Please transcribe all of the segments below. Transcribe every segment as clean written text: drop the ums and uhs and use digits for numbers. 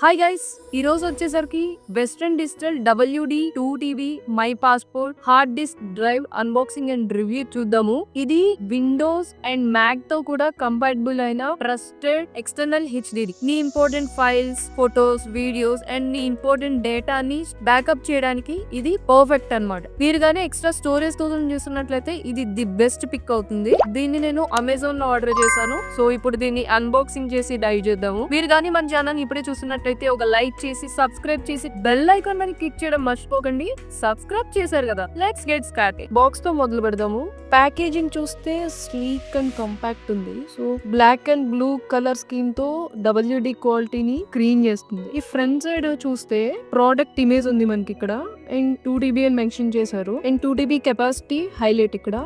Hi guys, ఈ రోజు వచ్చేసరికి western digital WD2TB my passport hard disk drive unboxing and review చూద్దాము. ఇది విండోస్ అండ్ మ్యాక్ తో కూడా కంపాటబుల్ అయిన ట్రస్టెడ్ ఎక్స్టర్నల్ HDD. నీ important files, photos, videos and నీ ఇంపార్టెంట్ డేటాని బ్యాకప్ చేయడానికి ఇది పర్ఫెక్ట్ అన్నమాట. మీరు గానీ ఎక్స్ట్రా స్టోరేజ్ కోసం చూస్తున్నట్లయితే ఇది ది బెస్ట్ పిక్ అవుతుంది. దీన్ని నేను అమెజాన్ లో ఆర్డర్ చేశాను. సో ఇప్పుడు దీన్ని అన్బాక్సింగ్ చేసి డైవ్ చేద్దాము. మీరు గానీ మన ఛానల్ ఇప్పుడే చూస్తున్నట్లయితే ఒక లైక్ చేసి సబ్స్క్రైబ్ చేసి బెల్ ఐకాన్ మీద క్లిక్ చేయడం మర్చిపోకండి. సబ్స్క్రైబ్ చేశారు కదా, లెట్స్ గెట్ స్టార్టెడ్. బాక్స్ తో మొదలు పెడదాము. ప్యాకేజింగ్ చూస్తే స్లీక్ అండ్ కంపాక్ట్ ఉంది. So black and blue colour scheme తో WD క్వాలిటీని స్క్రీన్ చేస్తుంది. ఈ ఫ్రంట్ సైడ్ చూస్తే ప్రోడక్ట్ ఇమేజ్ ఉంది మనకి ఇక్కడ, అండ్ 2TB అని మెన్షన్ చేశారు. అండ్ 2TB కెపాసిటీ హైలైట్ ఇక్కడ.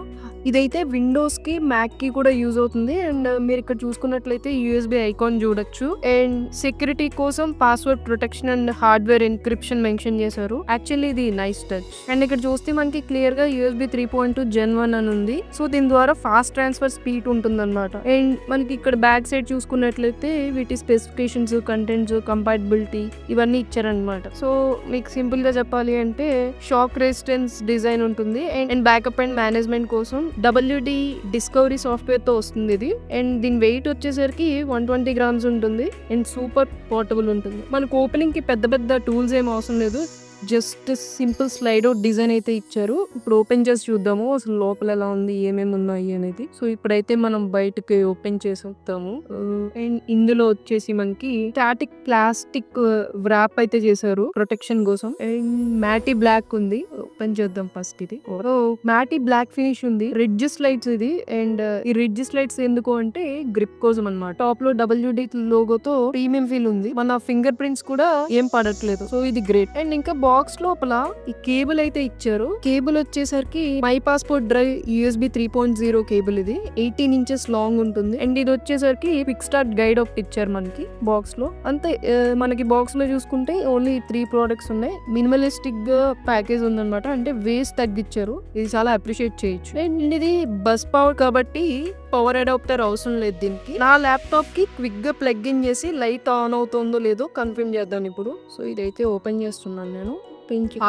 ఇదైతే విండోస్ కి మ్యాక్ కి కూడా యూజ్ అవుతుంది. అండ్ మీరు ఇక్కడ చూసుకున్నట్లయితే USB ఐకాన్ చూడొచ్చు. అండ్ సెక్యూరిటీ కోసం password protection and hardware encryption mention చేశారు. యాక్చువల్లీ ఇది నైస్ టచ్. అండ్ ఇక్కడ చూస్తే మనకి క్లియర్ గా USB 3.2 Gen 1 అని ఉంది. సో దీని ద్వారా ఫాస్ట్ ట్రాన్స్ఫర్ స్పీడ్ ఉంటుంది అనమాట. అండ్ మనకి ఇక్కడ బ్యాక్ సైడ్ చూసుకున్నట్లయితే వీటి స్పెసిఫికేషన్స్, కంటెంట్స్, కంపాటబిలిటీ ఇవన్నీ ఇచ్చారనమాట. సో మీకు సింపుల్ గా చెప్పాలి అంటే షాక్ రెసిస్టెన్స్ డిజైన్ ఉంటుంది. అండ్ బ్యాకప్ అండ్ మేనేజ్మెంట్ కోసం WD డిస్కవరీ సాఫ్ట్వేర్ తో వస్తుంది ఇది. అండ్ దీని వెయిట్ వచ్చేసరికి 120 grams ఉంటుంది. అండ్ సూపర్ పోర్టబుల్ ఉంటుంది. మనకు ఓపెనింగ్ కి పెద్ద పెద్ద టూల్స్ ఏం అవసరం లేదు. Just simple slide out design అయితే ఇచ్చారు. ఇప్పుడు ఓపెన్ చేసి చూద్దాము అసలు లోపల ఎలా ఉంది, ఏమేమి ఉన్నాయి అనేది. సో ఇప్పుడైతే మనం బయటకి ఓపెన్ చేసి వస్తాము. అండ్ ఇందులో వచ్చేసి మనకి స్టాటిక్ ప్లాస్టిక్ వ్రాప్ అయితే చేశారు ప్రొటెక్షన్ కోసం. అండ్ మ్యాటీ బ్లాక్ ఉంది. ఓపెన్ చేద్దాం ఫస్ట్. ఇది మ్యాటీ బ్లాక్ ఫినిష్ ఉంది. రిడ్జ్ స్లైడ్స్ ఇది. అండ్ ఈ రిడ్జ్ స్లైడ్స్ ఎందుకు అంటే గ్రిప్ కోసం అన్నమాట. టాప్ లో WD లోగోతో ప్రీమియం ఫీల్ ఉంది. మన ఫింగర్ ప్రింట్స్ కూడా ఏం పడట్లేదు. సో ఇది గ్రేట్. అండ్ ఇంకా బాక్స్ లోపల ఈ కేబుల్ అయితే ఇచ్చారు. కేబుల్ వచ్చేసరికి my passport drive USB 3.0 cable. ఇది 18 inches లాంగ్ ఉంటుంది. అండ్ ఇది వచ్చేసరికి క్విక్ స్టార్ట్ గైడ్ ఒకటి ఇచ్చారు మనకి బాక్స్ లో. అంతే. మనకి బాక్స్ లో చూసుకుంటే ఓన్లీ 3 products ఉన్నాయి. మినిమలిస్టిక్ గా ప్యాకేజ్ ఉందన్నమాట. అంటే వేస్ట్ తగ్గించారు. ఇది చాలా అప్రిషియేట్ చేయొచ్చు. అండ్ ఇది బస్ పవర్ కాబట్టి పవర్ అడాప్టర్ అవసరం లేదు దీనికి. నా ల్యాప్టాప్ కి క్విక్ గా ప్లగ్ ఇన్ చేసి లైట్ ఆన్ అవుతుందో లేదో కన్ఫర్మ్ చేద్దాం ఇప్పుడు. సో ఇదైతే ఓపెన్ చేస్తున్నాను నేను.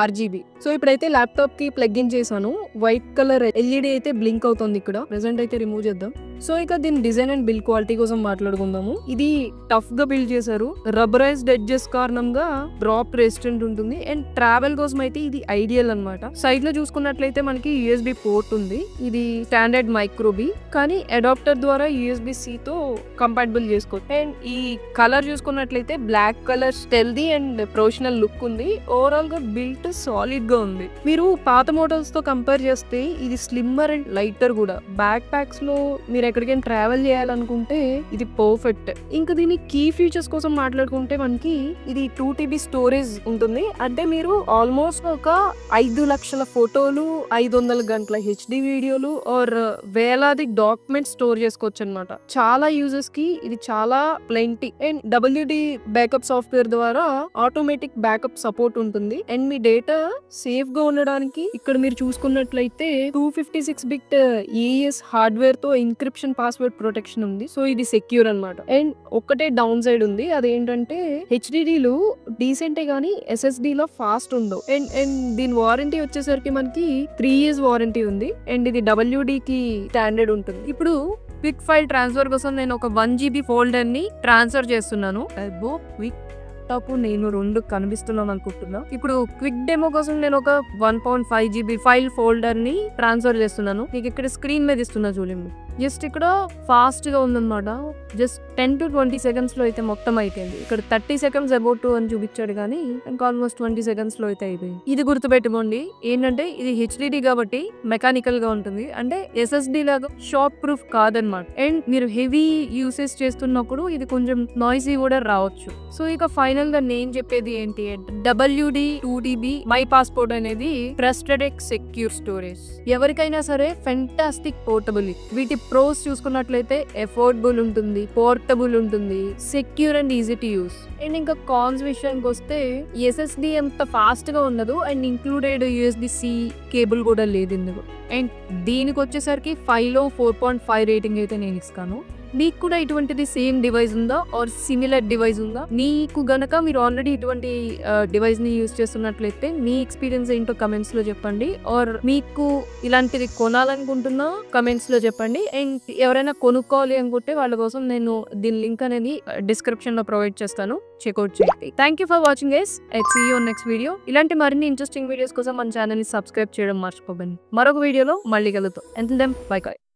RGB. సో ఇప్పుడైతే ల్యాప్టాప్ కి ప్లగ్ ఇన్ చేశాను. వైట్ కలర్ LED అయితే బ్లింక్ అవుతుంది ఇక్కడ. ప్రెసెంట్ అయితే రిమూవ్ చేద్దాం. సో ఇక దీని డిజైన్ అండ్ బిల్డ్ క్వాలిటీ కోసం మాట్లాడుకుందాము. ఇది టఫ్ గా బిల్డ్ చేశారు. రబ్బరైజ్డ్ ఎడ్జెస్ కారణంగా డ్రాప్ రెసిస్టెంట్ ఉంటుంది. అండ్ ట్రావెల్ కోసం అయితే ఇది ఐడియల్ అన్నమాట. సైడ్ లో చూసుకున్నట్లయితే మనకి USB పోర్ట్ ఉంది. ఇది స్టాండర్డ్ మైక్రోబీ, కానీ అడాప్టర్ ద్వారా USB-C తో కంపాటబుల్ చేసుకోవచ్చు. అండ్ ఈ కలర్ చూసుకున్నట్లయితే black colour stealthy and professional look ఉంది. ఓవరాల్ గా బిల్ట్ సాలిడ్ గా ఉంది. మీరు పాత మోడల్స్ తో కంపేర్ చేస్తే ఇది స్లిమ్మర్ అండ్ లైటర్ కూడా. బ్యాక్ ప్యాక్స్ లో మీరు ఎక్కడికైనా ట్రావెల్ చేయాలనుకుంటే ఇది పర్ఫెక్ట్. ఇంకా దీని కీ ఫీచర్స్ కోసం మాట్లాడుకుంటే మనకి ఇది 2TB స్టోరేజ్ ఉంటుంది. అంటే మీరు ఆల్మోస్ట్ ఒక 5 లక్షల ఫోటోలు, 500 గంటల HD వీడియోలు ఆర్ వేలాది డాక్యుమెంట్స్ స్టోర్ చేసుకోవచ్చు అనమాట. చాలా యూజర్స్ కి ఇది చాలా plenty. And WD backup software ద్వారా ఆటోమేటిక్ బ్యాకప్ సపోర్ట్ ఉంటుంది. అండ్ మీ డేటా సేఫ్ గా ఉండడానికి ఇక్కడ మీరు చూసుకున్నట్లయితే 256-bit AES హార్డ్వేర్ తో ఎన్క్రిప్షన్ పాస్వర్డ్ ప్రొటెక్షన్ ఉంది. సో ఇది సెక్యూర్ అన్నమాట. అండ్ ఒక్కటే డౌన్ సైడ్ ఉంది. అదేంటంటే HDDలు డీసెంటే గానీ SSD లో ఫాస్ట్ ఉండవు. అండ్ దీని వారంటీ వచ్చేసరికి మనకి 3 years వారంటీ ఉంది. అండ్ ఇది WD కి స్టాండర్డ్ ఉంటుంది. ఇప్పుడు క్విక్ ఫైల్ ట్రాన్స్ఫర్ కోసం నేను ఒక 1GB ఫోల్డర్ ని ట్రాన్స్ఫర్ చేస్తున్నాను. క్విక్ నేను 2 కనిపిస్తున్నాను అనుకుంటున్నా. ఇప్పుడు క్విక్ డెమో కోసం నేను ఒక 1.5GB ఫైల్ ఫోల్డర్ ని ట్రాన్స్ఫర్ చేస్తున్నాను. మీకు ఇక్కడ స్క్రీన్ మీద ఇస్తున్నా చూడండి. జస్ట్ ఇక్కడ ఫాస్ట్ గా ఉందన్నమాట. జస్ట్ 10 to 20 seconds లో అయితే మొత్తం అయిపోయింది. ఇక్కడ 30 seconds about 2 అని చూపించాడు, కానీ ఇంకా ఆల్మోస్ట్ 20 seconds లో అయితే అయిపోయింది. ఇది గుర్తుపెట్టుకోండి. ఏంటంటే ఇది HDD కాబట్టి మెకానికల్ గా ఉంటుంది. అంటే SSD లాగా షాక్ ప్రూఫ్ కాదనమాట. అండ్ మీరు హెవీ యూసేజ్ చేస్తున్నప్పుడు ఇది కొంచెం నాయిసీ కూడా రావచ్చు. సో ఇక ఫైనల్ గా నేను చెప్పేది ఏంటి అంటే WD2TB మై పాస్పోర్ట్ అనేది ట్రస్టెడ్ సెక్యూర్ స్టోరేజ్. ఎవరికైనా సరే ఫెంటాస్టిక్ పోర్టబుల్. వీటి ప్రోస్ చూసుకున్నట్లయితే ఎఫోర్డబుల్ ఉంటుంది, పోర్టబుల్ ఉంటుంది, secure and easy to use. And ఇంకా కాన్స్ విషయానికి వస్తే SSD అంత ఫాస్ట్ గా ఉండదు. అండ్ ఇంక్లూడెడ్ USB-C కేబుల్ కూడా లేదు ఇందులో. అండ్ దీనికి వచ్చేసరికి 5లో 4.5 రేటింగ్ అయితే నేను ఇస్తాను. మీకు కూడా ఇటువంటిది సేమ్ డివైస్ ఉందా ఆర్ సిమిలర్ డివైస్ ఉందా? మీకు గనక మీరు ఆల్రెడీ ఇటువంటి డివైస్ ని యూజ్ చేస్తున్నట్లయితే మీ ఎక్స్పీరియన్స్ ఏంటో కమెంట్స్ లో చెప్పండి. ఆర్ మీకు ఇలాంటిది కొనాలనుకుంటున్నా కమెంట్స్ లో చెప్పండి. అండ్ ఎవరైనా కొనుక్కోవాలి అనుకుంటే వాళ్ళ కోసం నేను దీని లింక్ అనేది డిస్క్రిప్షన్ లో ప్రొవైడ్ చేస్తాను, చెక్అవుట్ చేయండి. Thank you for watching guys. Let's see you on next video. ఇలాంటి మరిన్ని ఇంట్రెస్టింగ్ వీడియోస్ కోసం మన ఛానల్ ని సబ్స్క్రైబ్ చేయడం మర్చిపోకండి. మరొక వీడియోలో మళ్ళీ కలుద్దాం. Until then, bye guys.